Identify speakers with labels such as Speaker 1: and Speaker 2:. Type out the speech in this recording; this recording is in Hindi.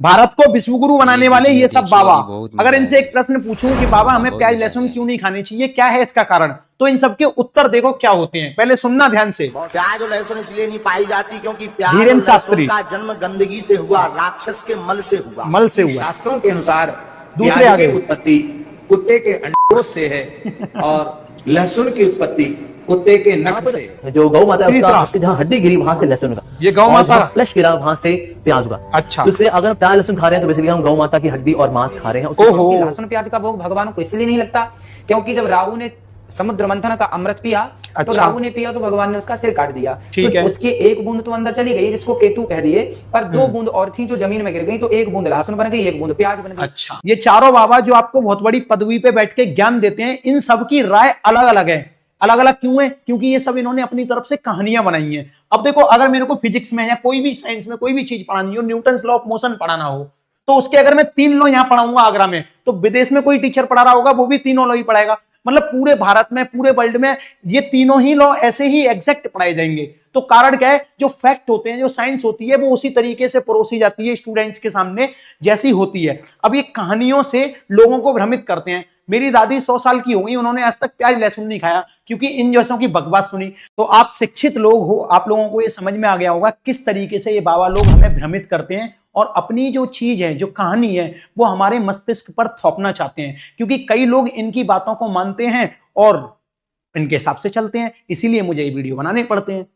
Speaker 1: भारत को विश्वगुरु बनाने वाले ये सब बाबा। अगर इनसे एक प्रश्न पूछूं कि बाबा हमें प्याज लहसुन क्यों नहीं खानी चाहिए, क्या है इसका कारण, तो इन सबके उत्तर देखो क्या होते हैं। पहले सुनना ध्यान से।
Speaker 2: प्याज और लहसुन इसलिए नहीं पाई जाती क्योंकि प्याज
Speaker 1: धीरेन्द्र
Speaker 2: और
Speaker 1: शास्त्री
Speaker 2: लहसुन का जन्म गंदगी से हुआ, राक्षस के मल से हुआ।
Speaker 1: मल से हुआ।
Speaker 3: शास्त्रों के अनुसार
Speaker 1: दूसरे आगे
Speaker 3: उत्पत्ति कुत्ते के अंडों से है और लहसुन की उत्पत्ति कुत्ते के नख से।
Speaker 4: जो गौ माता है उसके जहाँ हड्डी गिरी वहां से लहसुन का,
Speaker 1: ये गौ माता
Speaker 4: फ्लैश गिरा वहां से प्याज का।
Speaker 1: अच्छा,
Speaker 4: तो इससे अगर प्याज लहसुन खा रहे हैं तो बेसिकली हम गौ माता की हड्डी और मांस खा रहे हैं।
Speaker 5: लहसुन प्याज का भोग भगवान को इसलिए नहीं लगता क्योंकि जब राहु ने समुद्र मंथन का अमृत पिया तो राहु ने पिया तो भगवान ने उसका सिर काट दिया।
Speaker 1: ठीक है।
Speaker 5: उसकी एक बूंद तो अंदर चली गई जिसको केतु कह दिए, पर 2 बूंद और थी जो जमीन में गिर गई, तो 1 बूंद लहसुन बन गई, 1 बूंद प्याज बन गई।
Speaker 1: अच्छा, ये चारों बाबा जो आपको बहुत बड़ी पदवी पे बैठ के ज्ञान देते हैं, इन सब की राय अलग अलग है। अलग अलग क्यों है? क्योंकि ये सब इन्होंने अपनी तरफ से कहानियां बनाई हैं। अब देखो, अगर मेरे को फिजिक्स में या कोई भी साइंस में कोई भी चीज पढ़ानी हो, न्यूटन्स लॉ ऑफ मोशन पढ़ाना हो, तो उसके अगर मैं 3 लॉ यहां पढ़ाऊंगा आगरा में, तो विदेश में कोई टीचर पढ़ा रहा होगा वो भी तीनों लॉ ही पढ़ाएगा। मतलब पूरे भारत में, पूरे वर्ल्ड में ये तीनों ही लॉ ऐसे ही एग्जैक्ट पढ़ाए जाएंगे। तो कारण क्या है? जो फैक्ट होते हैं, जो साइंस होती है, वो उसी तरीके से परोसी जाती है स्टूडेंट्स के सामने जैसी होती है। अब ये कहानियों से लोगों को भ्रमित करते हैं। मेरी दादी 100 साल की हो गई, उन्होंने आज तक प्याज लहसुन नहीं खाया क्योंकि इन जैसों की बकवास सुनी। तो आप शिक्षित लोग हो, आप लोगों को ये समझ में आ गया होगा किस तरीके से ये बाबा लोग हमें भ्रमित करते हैं और अपनी जो चीज है, जो कहानी है, वो हमारे मस्तिष्क पर थोपना चाहते हैं। क्योंकि कई लोग इनकी बातों को मानते हैं और इनके हिसाब से चलते हैं, इसीलिए मुझे ये वीडियो बनाने पड़ते हैं।